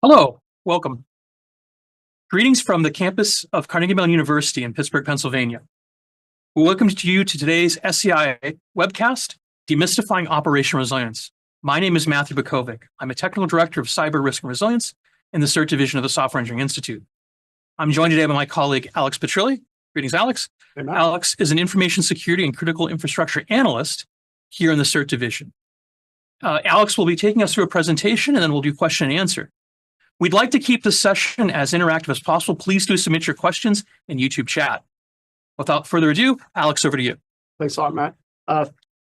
Hello, welcome. Greetings from the campus of Carnegie Mellon University in Pittsburgh, Pennsylvania. We welcome you to today's SCI webcast, Demystifying Operational Resilience. My name is Matthew Bukovic. I'm a Technical Director of Cyber Risk and Resilience in the CERT Division of the Software Engineering Institute. I'm joined today by my colleague, Alex Petrilli. Greetings, Alex. Hey, Matt. Alex is an Information Security and Critical Infrastructure Analyst here in the CERT Division. Alex will be taking us through a presentation and then we'll do question and answer. We'd like to keep this session as interactive as possible. Please do submit your questions in YouTube chat. Without further ado, Alex, over to you. Thanks a lot, Matt.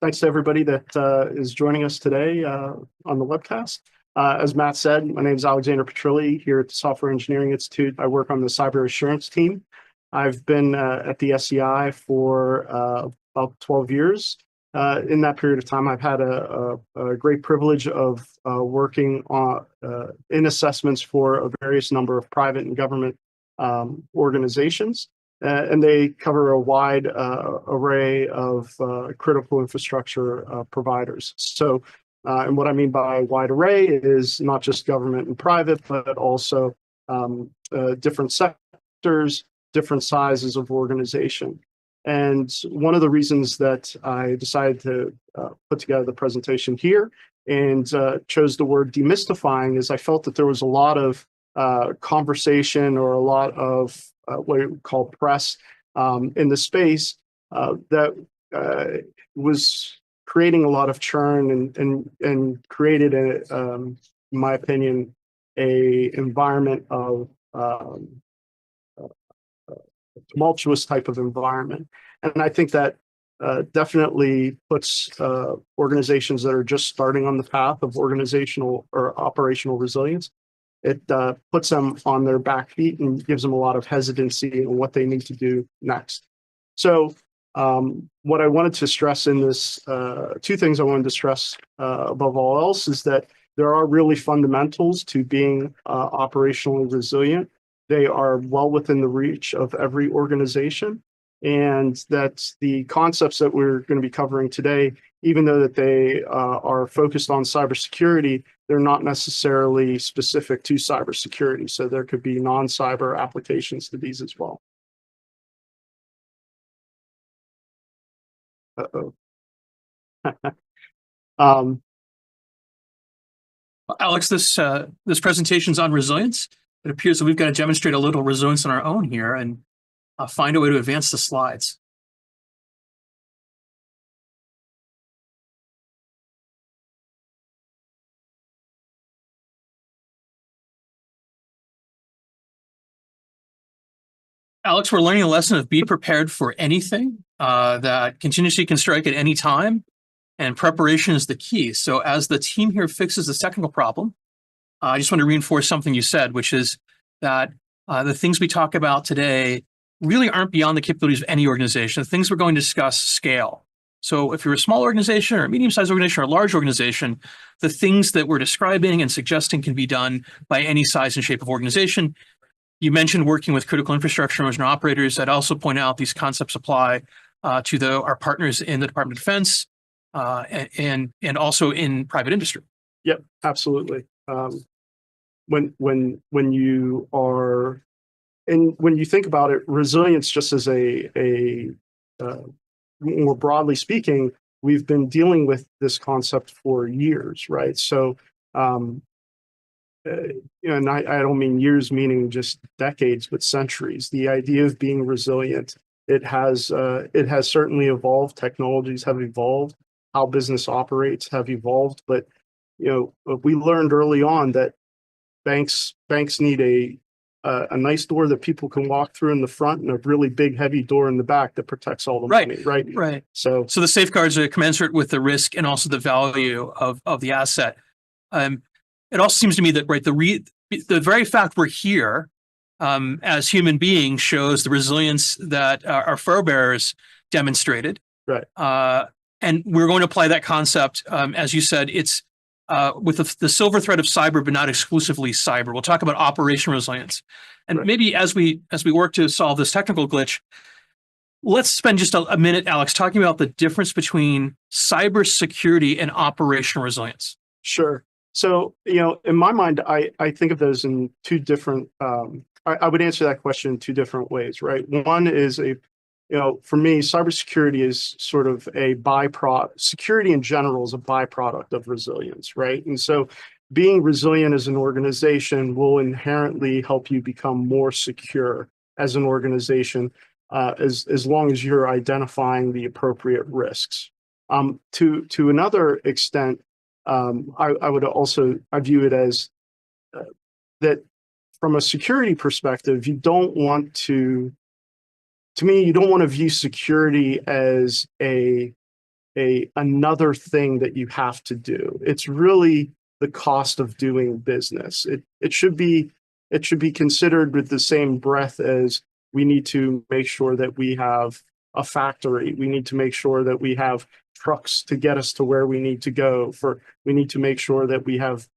Thanks to everybody that is joining us today on the webcast. As Matt said, my name is Alexander Petrilli here at the Software Engineering Institute. I work on the cyber assurance team. I've been at the SEI for about 12 years. In that period of time, I've had a great privilege of working on in assessments for a various number of private and government organizations, and they cover a wide array of critical infrastructure providers. So, and what I mean by wide array is not just government and private, but also different sectors, different sizes of organization. And one of the reasons that I decided to put together the presentation here and chose the word demystifying is I felt that there was a lot of conversation or a lot of what we call press in the space that was creating a lot of churn and created, in my opinion, a environment of tumultuous type of environment. And I think that definitely puts organizations that are just starting on the path of organizational or operational resilience, it puts them on their back feet and gives them a lot of hesitancy in what they need to do next. So what I wanted to stress in this, two things I wanted to stress above all else is that there are really fundamentals to being operationally resilient. They are well within the reach of every organization, and that the concepts that we're going to be covering today, even though that they are focused on cybersecurity, they're not necessarily specific to cybersecurity. So there could be non-cyber applications to these as well. Alex, this presentation is on resilience. It appears that we've got to demonstrate a little resilience on our own here and find a way to advance the slides. Alex, we're learning a lesson of be prepared for anything, that contingency can strike at any time, and preparation is the key. So as the team here fixes this technical problem, I just want to reinforce something you said, which is that the things we talk about today really aren't beyond the capabilities of any organization. The things we're going to discuss scale. So if you're a small organization or a medium-sized organization or a large organization, the things that we're describing and suggesting can be done by any size and shape of organization. You mentioned working with critical infrastructure and operators. I'd also point out these concepts apply to our partners in the Department of Defense and also in private industry. Yep, absolutely. When you are, and when you think about it, resilience just as a more broadly speaking, we've been dealing with this concept for years, right? So, and I don't mean years, meaning just decades, but centuries. The idea of being resilient, it has certainly evolved. Technologies have evolved. How business operates have evolved, but we learned early on that banks need a nice door that people can walk through in the front and a really big, heavy door in the back that protects all the money, right? Right. So the safeguards are commensurate with the risk and also the value of the asset. It also seems to me that the very fact we're here as human beings shows the resilience that our forebears demonstrated. Right. And we're going to apply that concept, as you said, it's with the silver thread of cyber, but not exclusively cyber. We'll talk about operational resilience. And right. Maybe as we work to solve this technical glitch, let's spend just a minute, Alex, talking about the difference between cybersecurity and operational resilience. Sure. So, in my mind, I think of those in two different, I would answer that question in two different ways, right? One is for me, cybersecurity is sort of a byproduct. Security in general is a byproduct of resilience, right? And so being resilient as an organization will inherently help you become more secure as an organization, as long as you're identifying the appropriate risks. To another extent, I would also, I view it as that from a security perspective, you don't want to me, you don't want to view security as another thing that you have to do. It's really the cost of doing business. It should be considered with the same breath as we need to make sure that we have a factory. We need to make sure that we have trucks to get us to where we need to go. We need to make sure that we have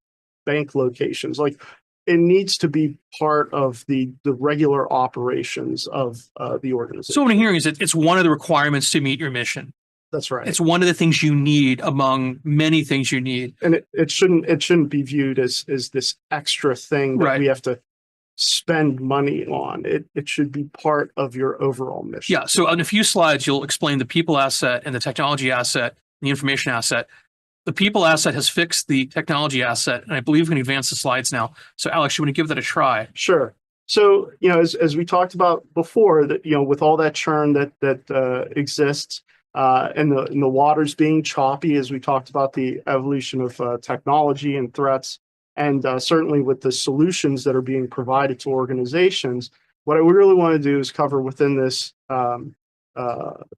bank locations. Like, it needs to be part of the regular operations of the organization. So what I'm hearing is that it's one of the requirements to meet your mission. That's right. It's one of the things you need among many things you need. And it shouldn't be viewed as this extra thing that we have to spend money on. It should be part of your overall mission. Yeah. So in a few slides, you'll explain the people asset and the technology asset and the information asset. The people asset has fixed the technology asset, and I believe we can advance the slides now. So Alex, you want to give that a try? Sure. So, as we talked about before, that, with all that churn that exists, and the waters being choppy, as we talked about the evolution of technology and threats, and certainly with the solutions that are being provided to organizations, what I really want to do is cover within this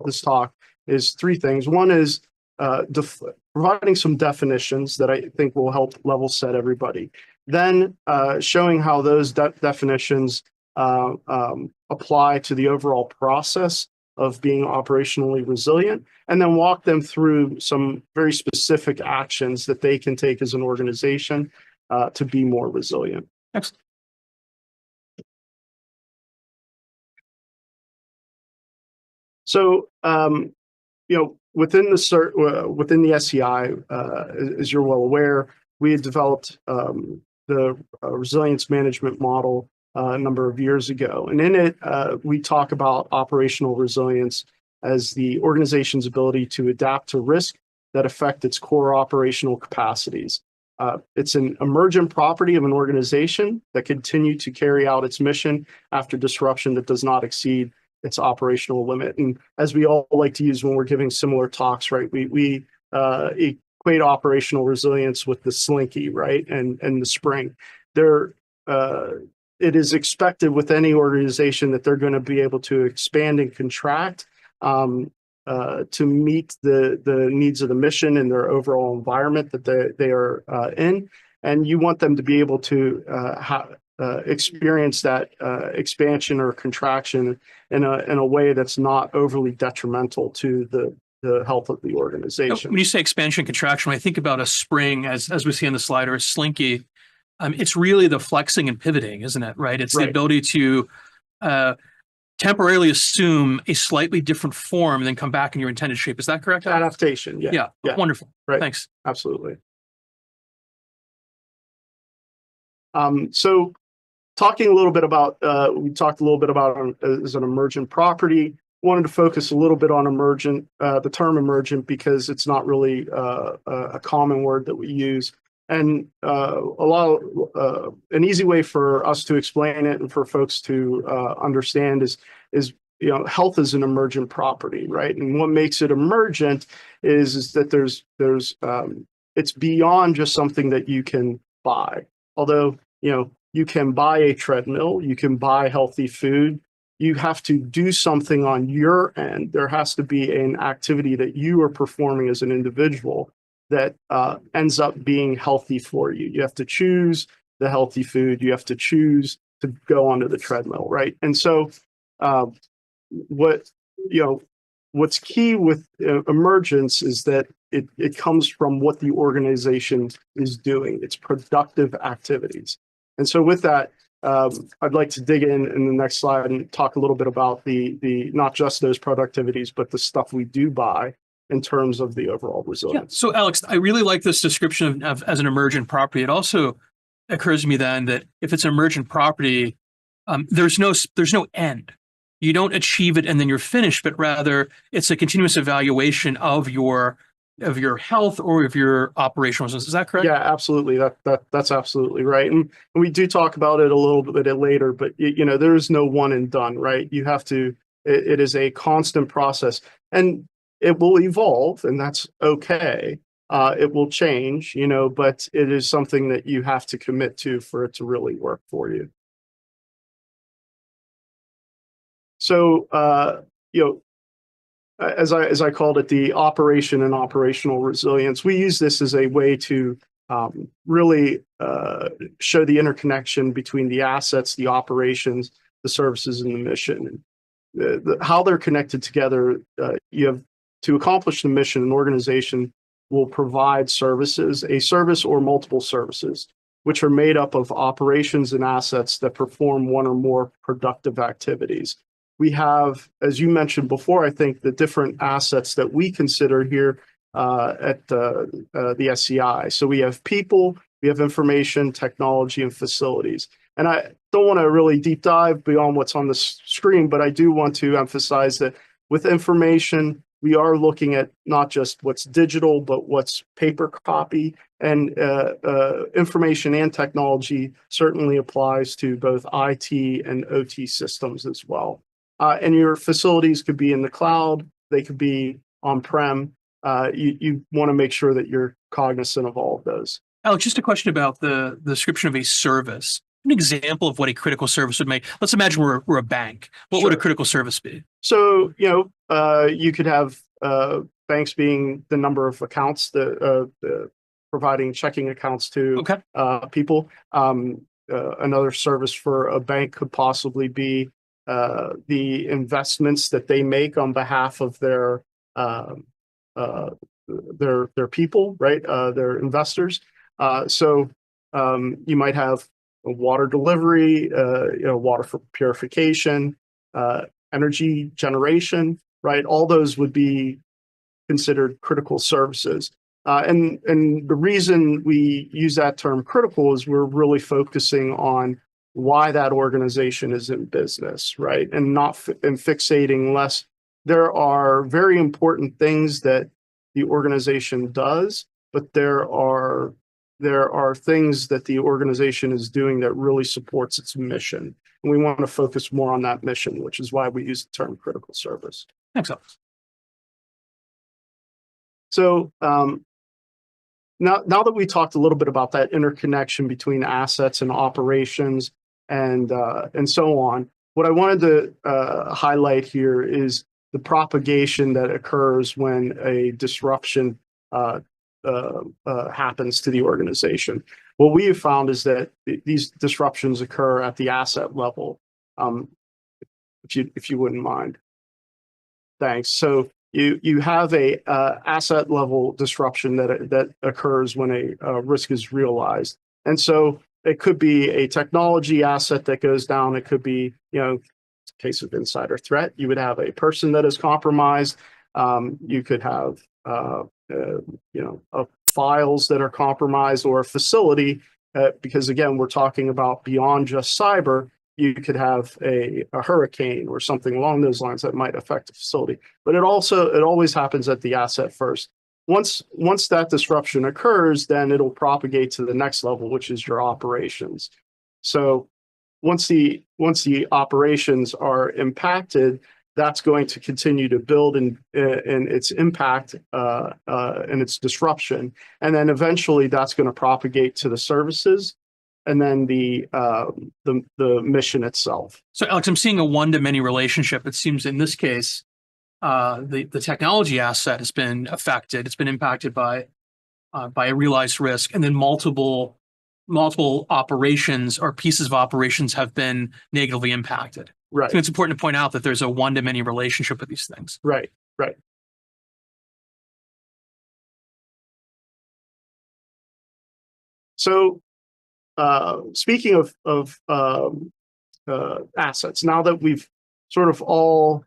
this talk is three things. One is providing some definitions that I think will help level set everybody. Then showing how those definitions apply to the overall process of being operationally resilient, and then walk them through some very specific actions that they can take as an organization to be more resilient. Excellent. So, within the SEI, as you're well aware, we had developed the resilience management model a number of years ago. And in it, we talk about operational resilience as the organization's ability to adapt to risk that affect its core operational capacities. It's an emergent property of an organization that continue to carry out its mission after disruption that does not exceed its operational limit. And as we all like to use when we're giving similar talks, right, we equate operational resilience with the slinky, right, and the spring. It is expected with any organization that they're going to be able to expand and contract to meet the needs of the mission and their overall environment that they are in. And you want them to be able to experience that expansion or contraction in a way that's not overly detrimental to the health of the organization. When you say expansion contraction, when I think about a spring, as we see on the slide, or a slinky, it's really the flexing and pivoting, isn't it? Right. It's the ability to temporarily assume a slightly different form and then come back in your intended shape. Is that correct? Adaptation. Yeah. Wonderful. Right. Thanks. Absolutely. So talking a little bit about, we talked a little bit about as an emergent property. Wanted to focus a little bit on emergent, the term emergent, because it's not really a common word that we use. And an easy way for us to explain it and for folks to understand is health is an emergent property, right? And what makes it emergent is that there's it's beyond just something that you can buy. Although you can buy a treadmill, you can buy healthy food, you have to do something on your end. There has to be an activity that you are performing as an individual that ends up being healthy for you. You have to choose the healthy food. You have to choose to go onto the treadmill, right? And so what's key with emergence is that it comes from what the organization is doing, its productive activities. And so with that, I'd like to dig in the next slide and talk a little bit about the not just those productivities, but the stuff we do buy. in terms of the overall Yeah. resilience. So Alex, I really like this description of as an emergent property. It also occurs to me then that if it's an emergent property, there's no end. You don't achieve it and then you're finished, but rather it's a continuous evaluation of your health or of your operational business. Is that correct? Yeah, absolutely. That's absolutely right. And we do talk about it a little bit later, but there is no one and done, right? You have to, it is a constant process, and it will evolve, and that's okay. It will change, but it is something that you have to commit to for it to really work for you. So, as I called it, the operation and operational resilience, we use this as a way to really show the interconnection between the assets, the operations, the services, and the mission. And how they're connected together, you have to accomplish the mission, an organization will provide services, a service or multiple services, which are made up of operations and assets that perform one or more productive activities. We have, as you mentioned before, I think the different assets that we consider here at the SCI. So we have people, we have information, technology, and facilities. And I don't want to really deep dive beyond what's on the screen, but I do want to emphasize that with information, we are looking at not just what's digital, but what's paper copy. And information and technology certainly applies to both IT and OT systems as well. And your facilities could be in the cloud, they could be on-prem. You want to make sure that you're cognizant of all of those. Alex, just a question about the description of a service. An example of what a critical service would make. Let's imagine we're a bank. What would a critical service be? So, you could have banks being the number of accounts, providing checking accounts to people. Another service for a bank could possibly be the investments that they make on behalf of their people, right? Their investors. So you might have a water delivery, water for purification, energy generation, right? All those would be considered critical services. And the reason we use that term critical is we're really focusing on why that organization is in business, right? And not fixating less. There are very important things that the organization does, but there are things that the organization is doing that really supports its mission. And we want to focus more on that mission, which is why we use the term critical service. Thanks, Alex. So now that we talked a little bit about that interconnection between assets and operations and so on, what I wanted to highlight here is the propagation that occurs when a disruption happens to the organization. What we have found is that these disruptions occur at the asset level. If you wouldn't mind, thanks. So you have a asset level disruption that occurs when a risk is realized, and so it could be a technology asset that goes down. It could be, case of insider threat, you would have a person that is compromised. You could have files that are compromised, or a facility, because again, we're talking about beyond just cyber. You could have a hurricane or something along those lines that might affect the facility. But it always happens at the asset first. Once that disruption occurs, then it'll propagate to the next level, which is your operations. So once the operations are impacted, that's going to continue to build in its impact and its disruption. And then eventually that's going to propagate to the services and then the mission itself. So Alex, I'm seeing a one-to-many relationship. It seems in this case, the technology asset has been affected. It's been impacted by a realized risk, and then multiple operations or pieces of operations have been negatively impacted. Right. I think it's important to point out that there's a one-to-many relationship with these things. Right. So, speaking of assets, now that we've sort of all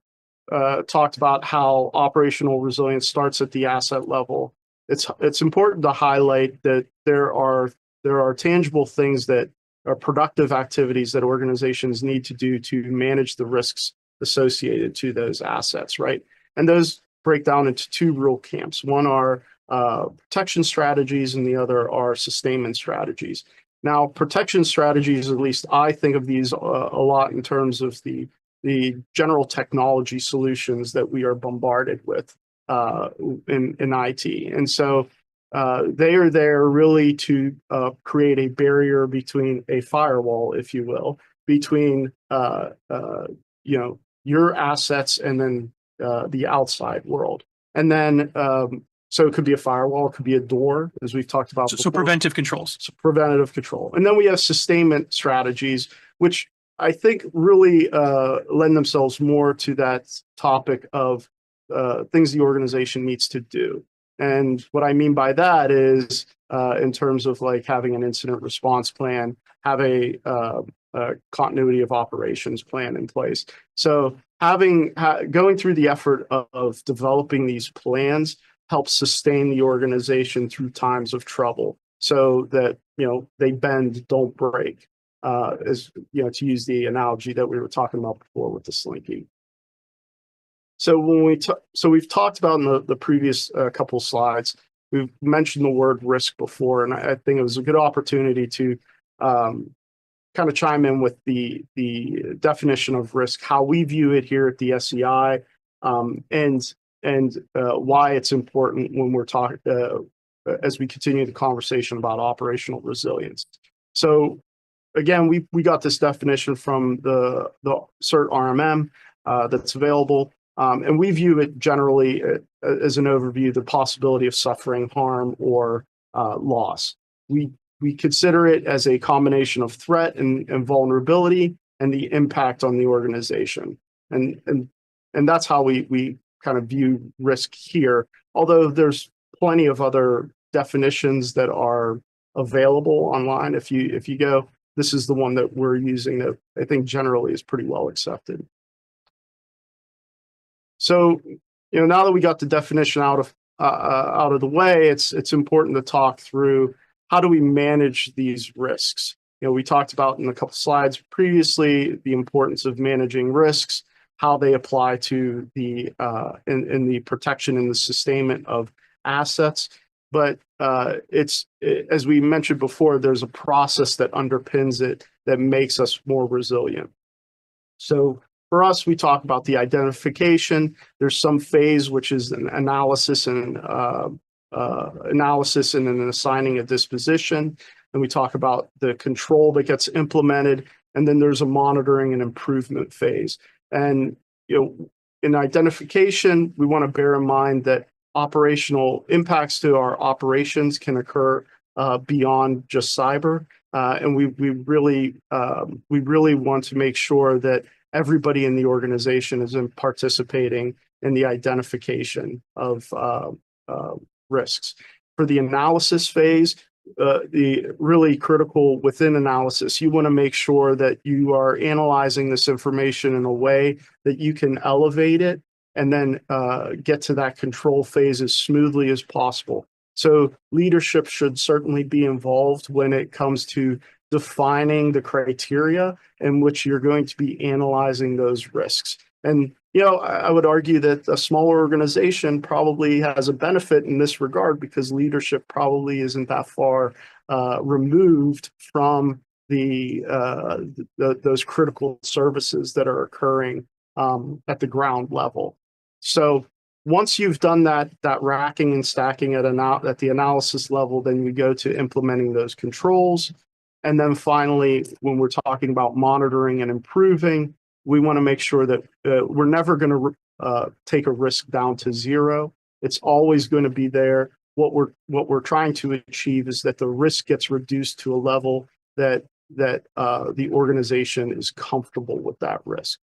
talked about how operational resilience starts at the asset level. It's important to highlight that there are tangible things that are productive activities that organizations need to do to manage the risks associated to those assets, right? And those break down into two real camps. One are protection strategies, and the other are sustainment strategies. Now, protection strategies, at least I think of these a lot in terms of the general technology solutions that we are bombarded with in IT. And so they are there really to create a barrier between a firewall, if you will, between your assets and then the outside world. And then so it could be a firewall, it could be a door, as we've talked about. So preventive controls. So preventative control. And then we have sustainment strategies, which I think really lend themselves more to that topic of things the organization needs to do. And what I mean by that is in terms of like having an incident response plan, have a continuity of operations plan in place. So going through the effort of developing these plans helps sustain the organization through times of trouble, so that they bend, don't break. As to use the analogy that we were talking about before with the slinky. So we've talked about in the previous couple slides, we've mentioned the word risk before, and I think it was a good opportunity to kind of chime in with the definition of risk, how we view it here at the SEI, and why it's important when we're talking as we continue the conversation about operational resilience. So again, we got this definition from the CERT RMM that's available, and we view it generally as an overview, the possibility of suffering, harm, or loss. We consider it as a combination of threat and vulnerability and the impact on the organization, and that's how we kind of view risk here. Although there's plenty of other definitions that are available online. If you go, this is the one that we're using that I think generally is pretty well accepted. So, now that we got the definition out of the way, it's important to talk through how do we manage these risks. We talked about in a couple slides previously the importance of managing risks, how they apply to the in the protection and the sustainment of assets. But as we mentioned before, there's a process that underpins it that makes us more resilient. So for us, we talk about the identification. There's some phase which is an analysis and an assigning a disposition. And we talk about the control that gets implemented, and then there's a monitoring and improvement phase. And in identification, we want to bear in mind that operational impacts to our operations can occur beyond just cyber, and we really want to make sure that everybody in the organization is participating in the identification of risks. For the analysis phase, the really critical within analysis, you want to make sure that you are analyzing this information in a way that you can elevate it and then get to that control phase as smoothly as possible. So leadership should certainly be involved when it comes to defining the criteria in which you're going to be analyzing those risks. And I would argue that a smaller organization probably has a benefit in this regard because leadership probably isn't that far removed from those critical services that are occurring at the ground level. So once you've done that racking and stacking at the analysis level, then we go to implementing those controls. And then finally, when we're talking about monitoring and improving, we want to make sure that we're never going to take a risk down to zero. It's always going to be there. What we're trying to achieve is that the risk gets reduced to a level that the organization is comfortable with that risk.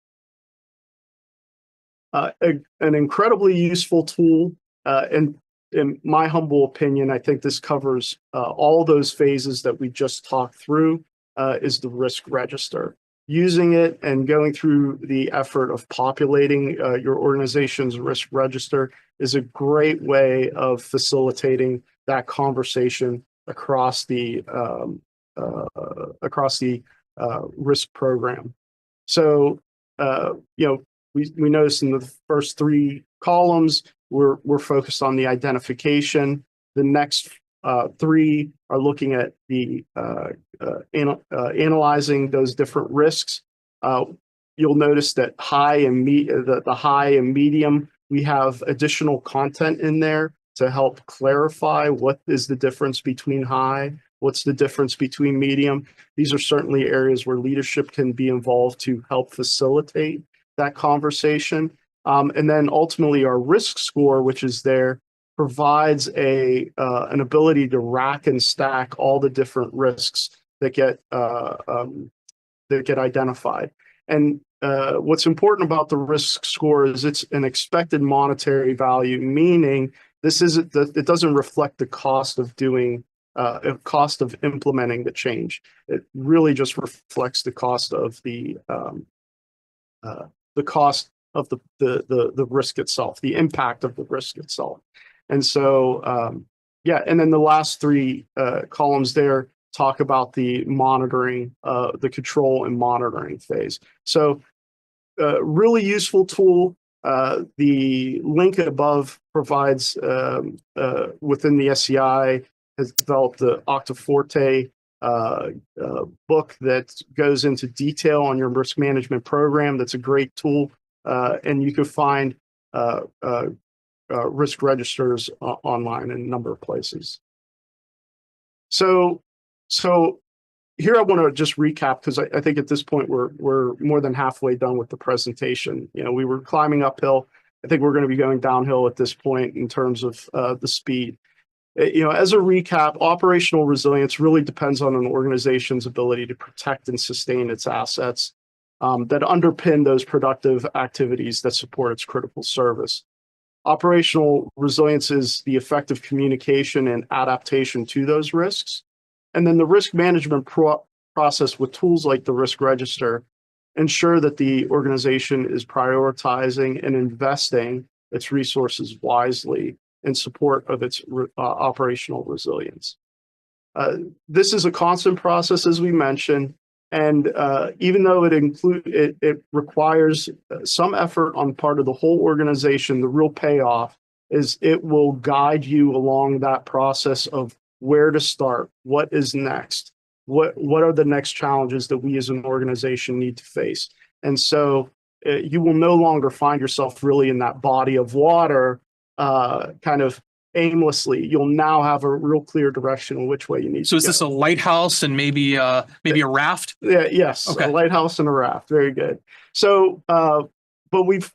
An incredibly useful tool, and in my humble opinion, I think this covers all those phases that we just talked through, is the risk register. using it and going through the effort of populating your organization's risk register is a great way of facilitating that conversation across the risk program. So, we noticed in the first three columns, we're focused on the identification. The next three are looking at the analyzing those different risks. You'll notice that the high and medium, we have additional content in there to help clarify what is the difference between high, what's the difference between medium. These are certainly areas where leadership can be involved to help facilitate that conversation. And then ultimately our risk score, which is there, provides an ability to rack and stack all the different risks that get identified. And what's important about the risk score is it's an expected monetary value, meaning it doesn't reflect the cost of implementing the change. It really just reflects the cost of the risk itself, the impact of the risk itself. And so, and then the last three columns there talk about the monitoring, the control and monitoring phase. So, really useful tool. The link above provides, within the SCI, has developed the Octaforte book that goes into detail on your risk management program. That's a great tool. And you can find risk registers online in a number of places. So here I want to just recap, because I think at this point we're more than halfway done with the presentation. We were climbing uphill. I think we're going to be going downhill at this point in terms of the speed. As a recap, operational resilience really depends on an organization's ability to protect and sustain its assets that underpin those productive activities that support its critical service. Operational resilience is the effective communication and adaptation to those risks. And then the risk management process with tools like the risk register ensure that the organization is prioritizing and investing its resources wisely in support of its operational resilience. This is a constant process, as we mentioned, and even though it requires some effort on part of the whole organization, the real payoff is it will guide you along that process of where to start, what is next, what are the next challenges that we as an organization need to face. And so you will no longer find yourself really in that body of water kind of aimlessly. You'll now have a real clear direction in which way you need to go. So is this a lighthouse and maybe a raft? Yeah, yes, okay. A lighthouse and a raft. Very good. So but we've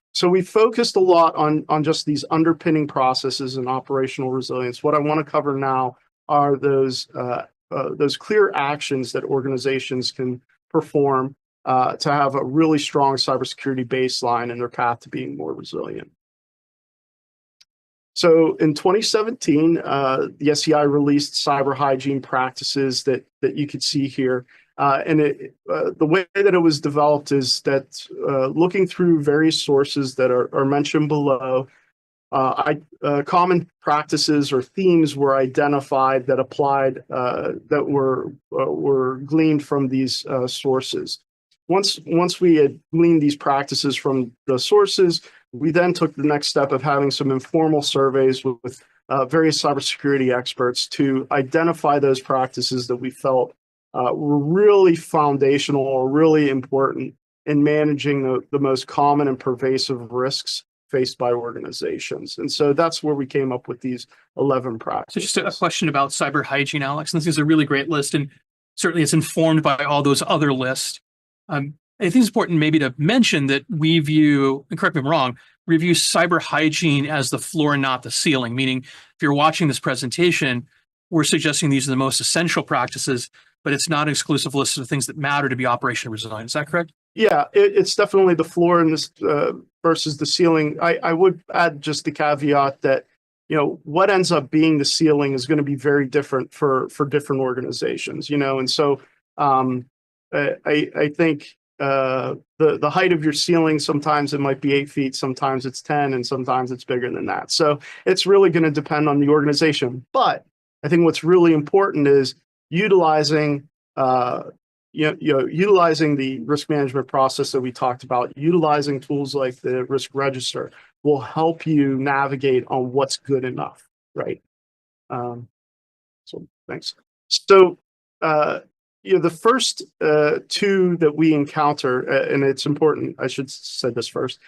focused a lot on just these underpinning processes and operational resilience. What I want to cover now are those clear actions that organizations can perform to have a really strong cybersecurity baseline in their path to being more resilient. So in 2017, the SCI released cyber hygiene practices that you could see here. And the way that it was developed is that looking through various sources that are mentioned below, common practices or themes were identified that applied, that were gleaned from these sources. Once we had gleaned these practices from the sources, we then took the next step of having some informal surveys with various cybersecurity experts to identify those practices that we felt were really foundational or really important in managing the most common and pervasive risks faced by organizations. And so that's where we came up with these 11 practices. So just a question about cyber hygiene, Alex. And this is a really great list, and certainly it's informed by all those other lists. I think it's important maybe to mention that we view, and correct me if I'm wrong, we view cyber hygiene as the floor, not the ceiling, meaning if you're watching this presentation, we're suggesting these are the most essential practices, but it's not an exclusive list of things that matter to be operationally resilient. Is that correct? Yeah, it's definitely the floor in this versus the ceiling. I would add just the caveat that, what ends up being the ceiling is going to be very different for different organizations, and so I think the height of your ceiling, sometimes it might be 8 feet, sometimes it's 10, and sometimes it's bigger than that. So it's really going to depend on the organization. But I think what's really important is utilizing utilizing the risk management process that we talked about, utilizing tools like the risk register will help you navigate on what's good enough, right? So thanks. So the first two that we encounter, and it's important, I should say this first,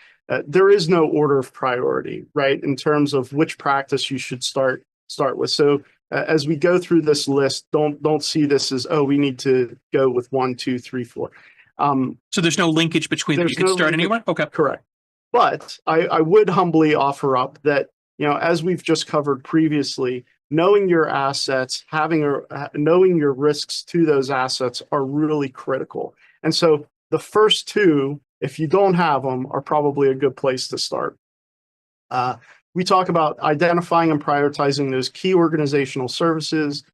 there is no order of priority, right, in terms of which practice you should start with. So as we go through this list, don't see this as, oh, we need to go with 1, 2, 3, 4. So there's no linkage between them. You can start anywhere? Okay. Correct. But I would humbly offer up that, as we've just covered previously, knowing your assets, knowing your risks to those assets are really critical. And so the first two, if you don't have them, are probably a good place to start. We talk about identifying and prioritizing those key organizational services,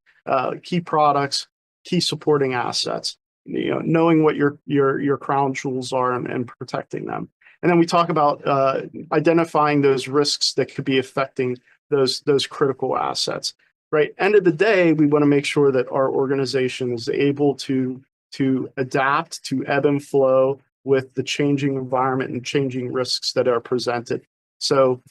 key products, key supporting assets, knowing what your crown jewels are and protecting them. And then we talk about identifying those risks that could be affecting those critical assets, right? End of the day, we want to make sure that our organization is able to adapt, to ebb and flow with the changing environment and changing risks that are presented. So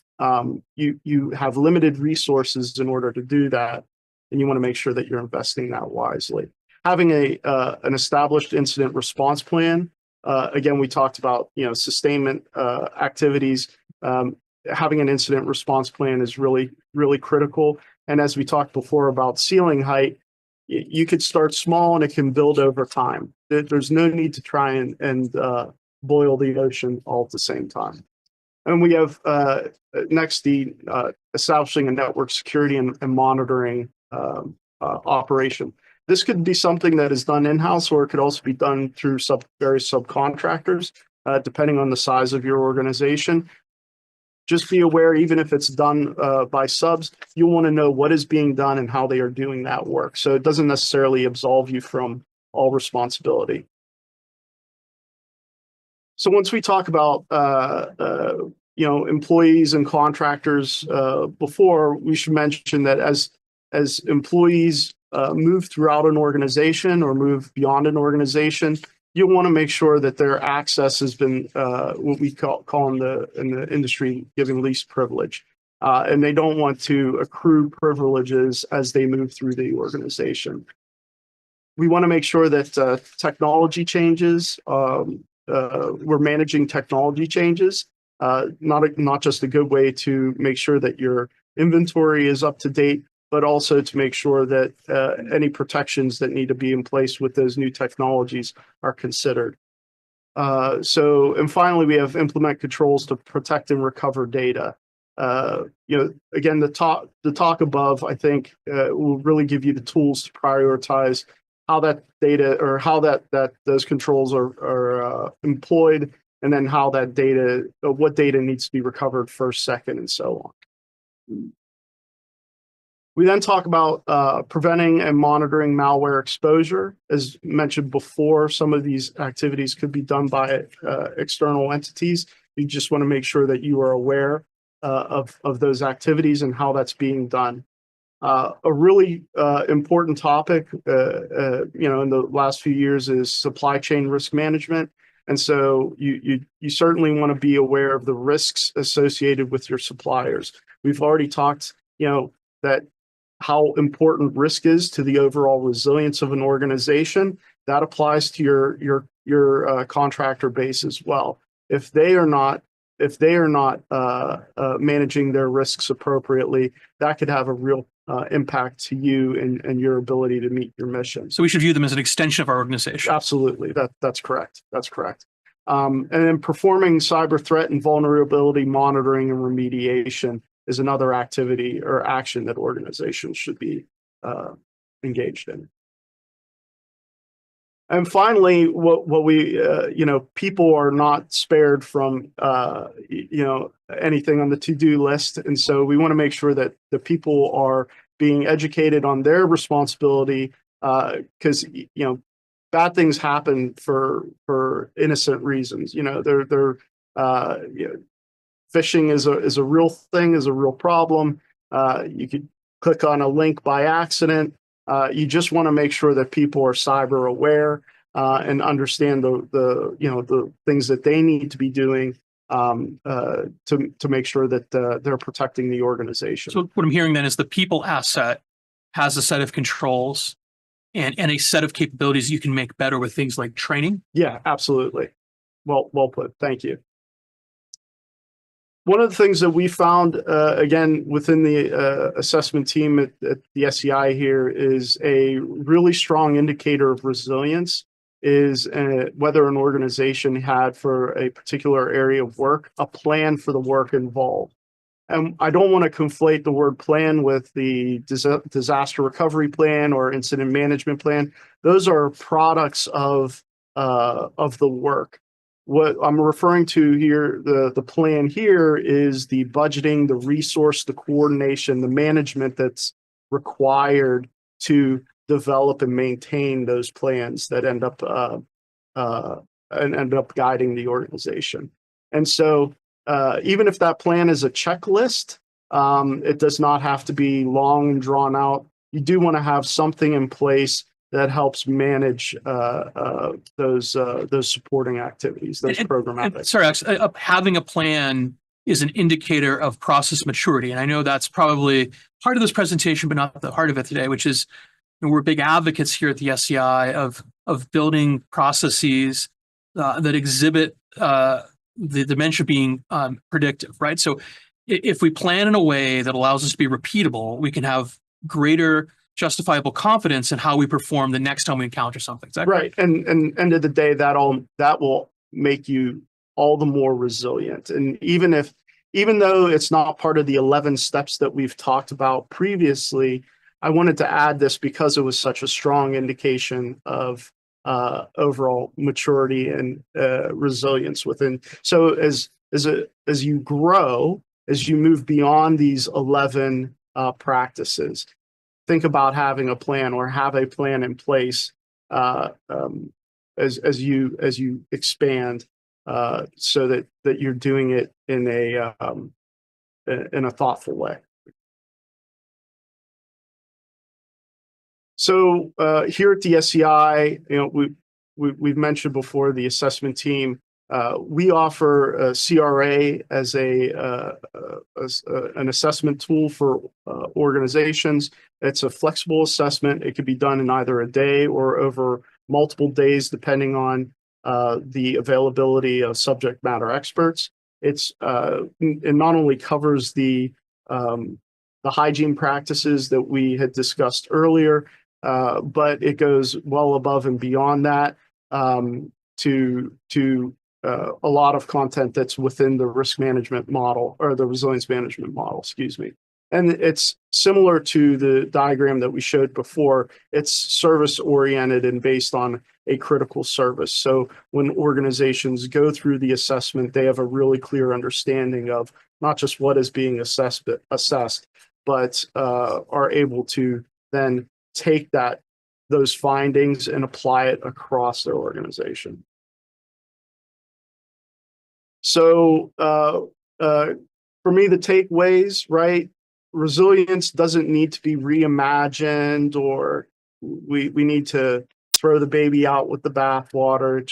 you have limited resources in order to do that, and you want to make sure that you're investing that wisely. Having an established incident response plan. Again, we talked about sustainment activities. Having an incident response plan is really, really critical. And as we talked before about ceiling height, you could start small and it can build over time. There's no need to try and boil the ocean all at the same time. And we have next the establishing a network security and monitoring operation. This could be something that is done in-house, or it could also be done through various subcontractors, depending on the size of your organization. Just be aware, even if it's done by subs, you'll want to know what is being done and how they are doing that work. So it doesn't necessarily absolve you from all responsibility. So once we talk about employees and contractors before, we should mention that as employees move throughout an organization or move beyond an organization, you want to make sure that their access has been what we call in the industry giving least privilege, and they don't want to accrue privileges as they move through the organization. We want to make sure that technology changes. We're managing technology changes, not just a good way to make sure that your inventory is up to date, but also to make sure that any protections that need to be in place with those new technologies are considered. And finally, we have implement controls to protect and recover data. Again, the talk above, I think, will really give you the tools to prioritize how that data or how those controls are employed, and then how that data, what data needs to be recovered first, second, and so on. We then talk about preventing and monitoring malware exposure. As mentioned before, some of these activities could be done by external entities. You just want to make sure that you are aware of those activities and how that's being done. A really important topic, in the last few years is supply chain risk management. And so you certainly want to be aware of the risks associated with your suppliers. We've already talked, that how important risk is to the overall resilience of an organization. That applies to your contractor base as well. If they are not managing their risks appropriately, that could have a real impact to you and your ability to meet your mission. So we should view them as an extension of our organization. Absolutely, that's correct. That's correct. And then performing cyber threat and vulnerability monitoring and remediation is another activity or action that organizations should be engaged in. And finally, what we, people are not spared from, anything on the to-do list. And so we want to make sure that the people are being educated on their responsibility, because, bad things happen for innocent reasons. Phishing is a real thing, is a real problem. You could click on a link by accident. You just want to make sure that people are cyber aware and understand the things that they need to be doing to make sure that they're protecting the organization. So what I'm hearing then is the people asset has a set of controls and a set of capabilities you can make better with things like training. Yeah, absolutely. Well put. Thank you. One of the things that we found, again, within the assessment team at the SEI here is a really strong indicator of resilience is whether an organization had, for a particular area of work, a plan for the work involved. And I don't want to conflate the word plan with the disaster recovery plan or incident management plan. Those are products of the work. What I'm referring to here, the plan here is the budgeting, the resource, the coordination, the management that's required to develop and maintain those plans that end up guiding the organization. And so even if that plan is a checklist, it does not have to be long and drawn out. You do want to have something in place that helps manage those supporting activities, those programmatic. Sorry, having a plan is an indicator of process maturity. And I know that's probably part of this presentation, but not the heart of it today, which is we're big advocates here at the SEI of building processes that exhibit the dimension being predictive, right? So if we plan in a way that allows us to be repeatable, we can have greater justifiable confidence in how we perform the next time we encounter something. Right. And end of the day, that will make you all the more resilient. And even though it's not part of the 11 steps that we've talked about previously, I wanted to add this because it was such a strong indication of overall maturity and resilience within. So as you grow, as you move beyond these 11 practices, think about having a plan or have a plan in place as you expand, so that you're doing it in a thoughtful way. So here at the SEI, we've mentioned before the assessment team. We offer CRA as an assessment tool for organizations. It's a flexible assessment. It could be done in either a day or over multiple days, depending on the availability of subject matter experts. It not only covers the hygiene practices that we had discussed earlier, but it goes well above and beyond that to a lot of content that's within the risk management model or the resilience management model, excuse me. And it's similar to the diagram that we showed before. It's service oriented and based on a critical service. So when organizations go through the assessment, they have a really clear understanding of not just what is being assessed, but are able to then take those findings and apply it across their organization. So for me, the takeaways, right? Resilience doesn't need to be reimagined, or we need to throw the baby out with the bathwater.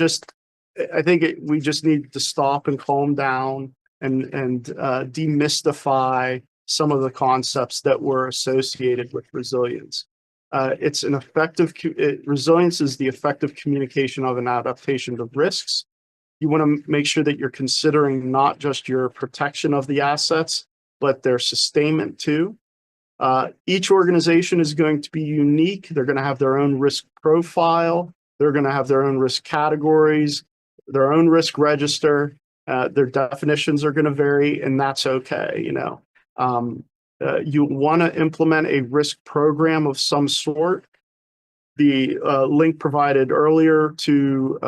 I think we just need to stop and calm down and demystify some of the concepts that were associated with resilience. Resilience is the effective communication of an adaptation to risks. You want to make sure that you're considering not just your protection of the assets, but their sustainment too. Each organization is going to be unique. They're going to have their own risk profile. They're going to have their own risk categories, their own risk register. Their definitions are going to vary, and that's okay. You want to implement a risk program of some sort. The link provided earlier to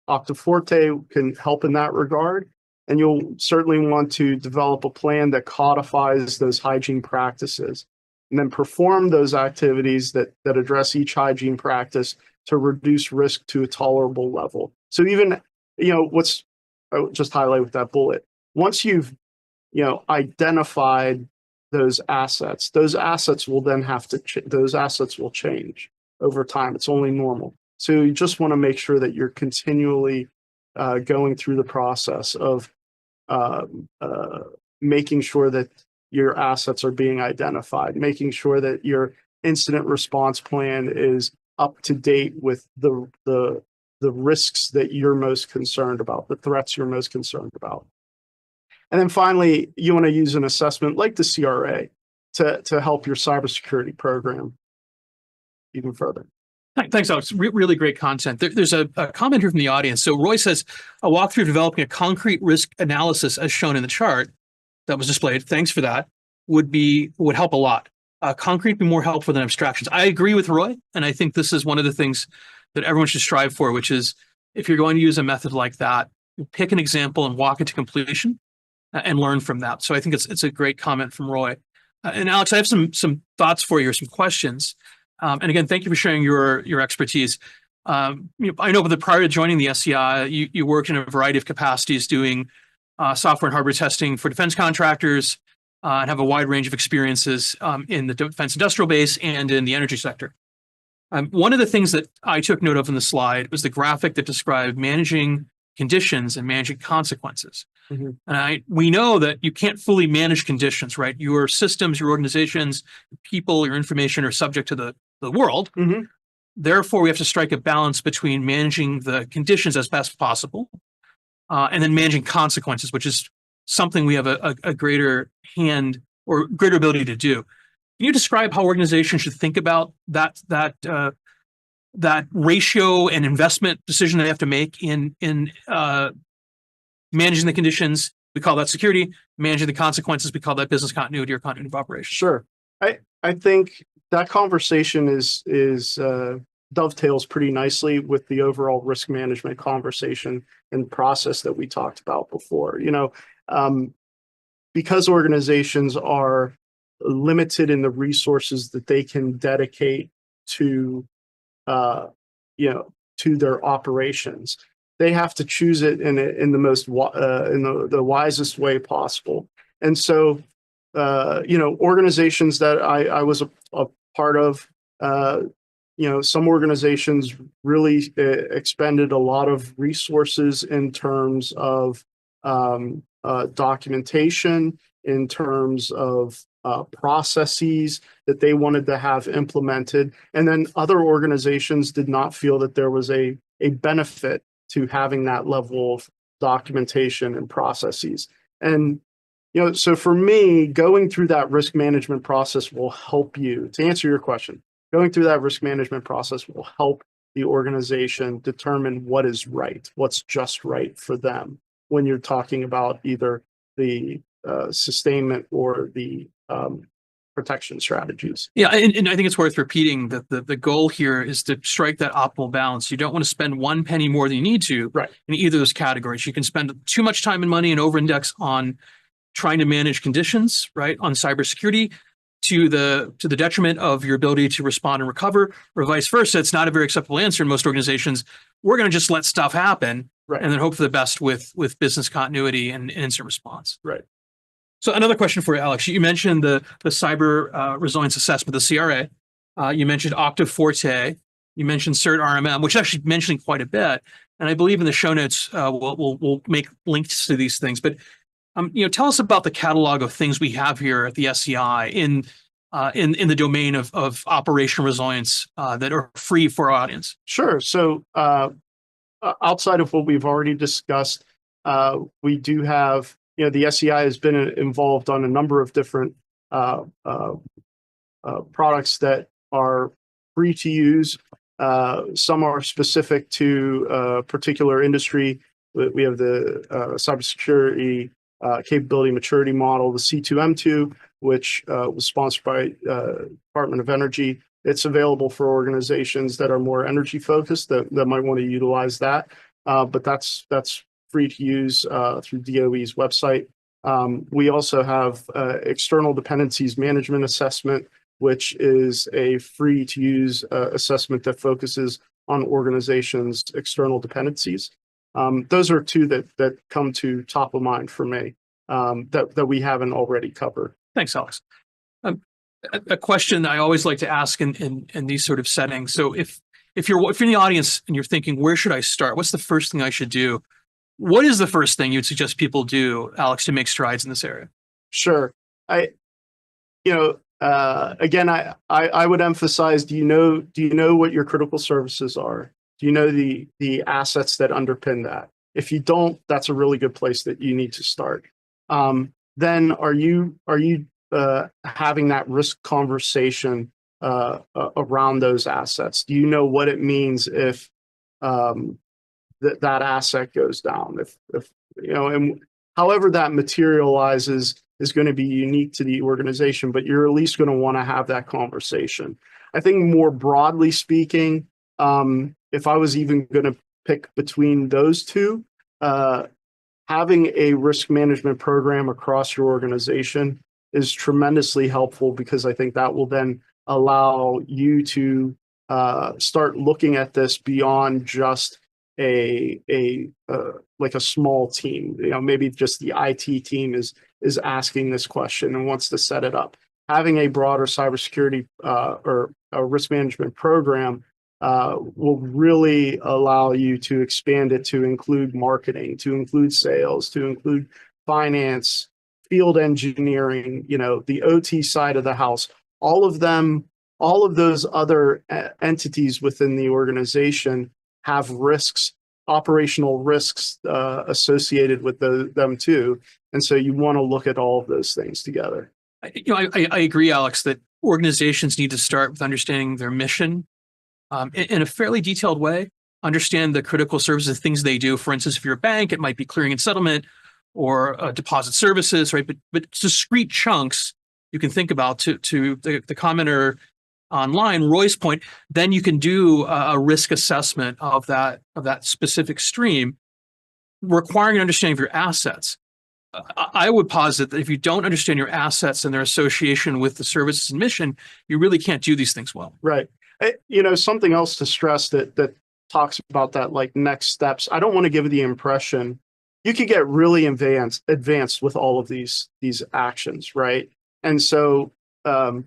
Octaforte can help in that regard. And you'll certainly want to develop a plan that codifies those hygiene practices. and then perform those activities that address each hygiene practice to reduce risk to a tolerable level. So even, I would just highlight with that bullet, once you've, identified those assets will then have to, those assets will change over time. It's only normal. So you just want to make sure that you're continually going through the process of making sure that your assets are being identified, making sure that your incident response plan is up to date with the risks that you're most concerned about, the threats you're most concerned about. And then finally, you want to use an assessment like the CRA to help your cybersecurity program even further. Thanks, Alex. Really great content. There's a comment here from the audience. So Roy says, a walkthrough of developing a concrete risk analysis as shown in the chart that was displayed, thanks for that, would help a lot. Concrete be more helpful than abstractions. I agree with Roy, and I think this is one of the things that everyone should strive for, which is if you're going to use a method like that, pick an example and walk it to completion and learn from that. So I think it's a great comment from Roy. And Alex, I have some thoughts for you or some questions. And again, thank you for sharing your expertise. I know that prior to joining the SCI, you worked in a variety of capacities doing software and hardware testing for defense contractors and have a wide range of experiences in the defense industrial base and in the energy sector. One of the things that I took note of in the slide was the graphic that described managing conditions and managing consequences. Mm-hmm. And we know that you can't fully manage conditions, right? Your systems, your organizations, people, your information are subject to the world. Mm-hmm. Therefore, we have to strike a balance between managing the conditions as best possible and then managing consequences, which is something we have a greater hand or greater ability to do. Can you describe how organizations should think about that ratio and investment decision they have to make in managing the conditions? We call that security. Managing the consequences, we call that business continuity or continuity of operation. Sure. I think that conversation is dovetails pretty nicely with the overall risk management conversation and process that we talked about before. Because organizations are limited in the resources that they can dedicate to their operations, they have to choose it in the most the wisest way possible. And so organizations that I was a part of, some organizations really expended a lot of resources in terms of documentation, in terms of processes that they wanted to have implemented. And then other organizations did not feel that there was a benefit to having that level of documentation and processes. And so for me, going through that risk management process will help you. To answer your question, going through that risk management process will help the organization determine what is right, what's just right for them when you're talking about either the sustainment or the protection strategies. Yeah, and I think it's worth repeating that the goal here is to strike that optimal balance. You don't want to spend one penny more than you need to in either of those categories. You can spend too much time and money and over-index on trying to manage conditions, right, on cybersecurity to the detriment of your ability to respond and recover, or vice versa. It's not a very acceptable answer in most organizations. We're going to just let stuff happen and then hope for the best with business continuity and incident response. Right. So another question for you, Alex. You mentioned the cyber resilience assessment, the CRA. You mentioned Octave Forte. You mentioned CERT RMM, which actually mentioning quite a bit. And I believe in the show notes we'll make links to these things. But tell us about the catalog of things we have here at the SCI in the domain of operational resilience that are free for our audience. Sure. So outside of what we've already discussed, we do have, the SCI has been involved on a number of different products that are free to use. Some are specific to a particular industry. We have the cybersecurity capability maturity model, the C2M2, which was sponsored by Department of Energy. It's available for organizations that are more energy focused that might want to utilize that. But that's free to use through DOE's website. We also have external dependencies management assessment, which is a free to use assessment that focuses on organizations' external dependencies. Those are two that come to top of mind for me that we haven't already covered. Thanks, Alex. A question I always like to ask in these sort of settings. So if you're in the audience and you're thinking, where should I start? What's the first thing I should do? What is the first thing you'd suggest people do, Alex, to make strides in this area? Sure. Again, I would emphasize, do you know what your critical services are? Do you know the assets that underpin that? If you don't, that's a really good place that you need to start. Then are you having that risk conversation around those assets? Do you know what it means if that asset goes down? If and however that materializes is going to be unique to the organization, but you're at least going to want to have that conversation. I think more broadly speaking, if I was even going to pick between those two, having a risk management program across your organization is tremendously helpful, because I think that will then allow you to start looking at this beyond just like a small team. Maybe just the IT team is asking this question and wants to set it up. Having a broader cybersecurity or a risk management program will really allow you to expand it to include marketing, to include sales, to include finance, field engineering, the OT side of the house. All of those other entities within the organization have risks, operational risks associated with them too. And so you want to look at all of those things together. I agree, Alex, that organizations need to start with understanding their mission in a fairly detailed way, understand the critical services, things they do. For instance, if you're a bank, it might be clearing and settlement or deposit services, right? But discrete chunks you can think about to the commenter online, Roy's point, then you can do a risk assessment of that specific stream, requiring an understanding of your assets. I would posit that if you don't understand your assets and their association with the services and mission, you really can't do these things well. Right. Something else to stress that talks about that, like next steps. I don't want to give the impression you could get really advanced with all of these actions, right? And so I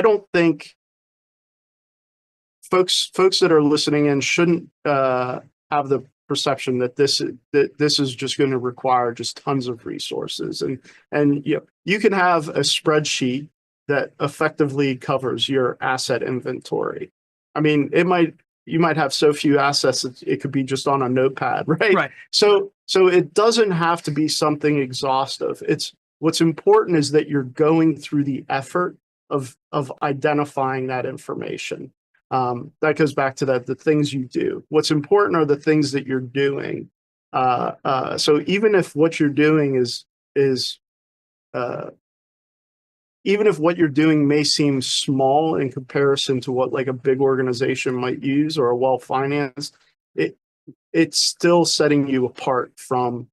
don't think folks that are listening in shouldn't have the perception that this is just going to require just tons of resources, and you can have a spreadsheet that effectively covers your asset inventory. I mean, you might have so few assets that it could be just on a notepad, right? Right. So it doesn't have to be something exhaustive. What's important is that you're going through the effort of identifying that information. That goes back to the things you do. What's important are the things that you're doing. So even if what you're doing even if what you're doing may seem small in comparison to what like a big organization might use or a well-financed, it's still setting you apart from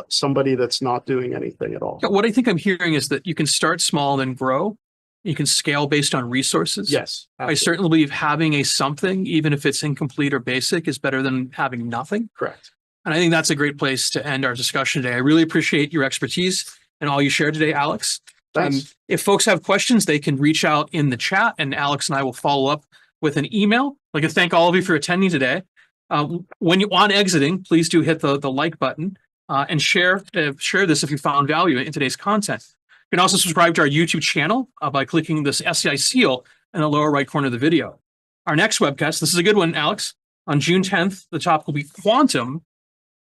somebody that's not doing anything at all. What I think I'm hearing is that you can start small and grow. You can scale based on resources. Yes, absolutely. I certainly believe having a something, even if it's incomplete or basic, is better than having nothing. Correct. And I think that's a great place to end our discussion today. I really appreciate your expertise and all you shared today, Alex. Thanks. If folks have questions, they can reach out in the chat, and Alex and I will follow up with an email. I'd like to thank all of you for attending today. When you on exiting, please do hit the like button and share this if you found value in today's content. You can also subscribe to our YouTube channel by clicking this SCI seal in the lower right corner of the video. Our next webcast, this is a good one, Alex. On June 10th, the topic will be quantum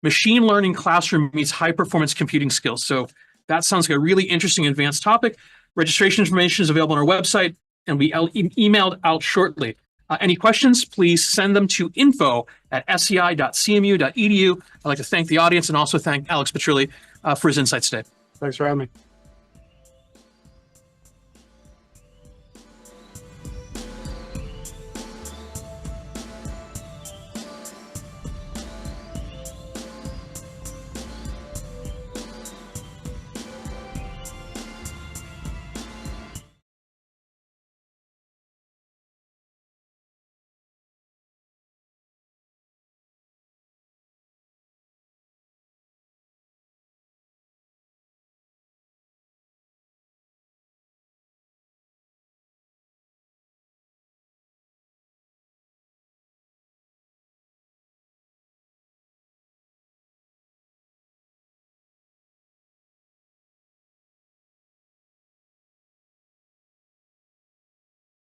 machine learning classroom meets high performance computing skills. So that sounds like a really interesting advanced topic. Registration information is available on our website and we emailed out shortly. Any questions, please send them to info@scI.cmu.edu. I'd like to thank the audience and also thank Alex Petrilli for his insights today. Thanks for having me.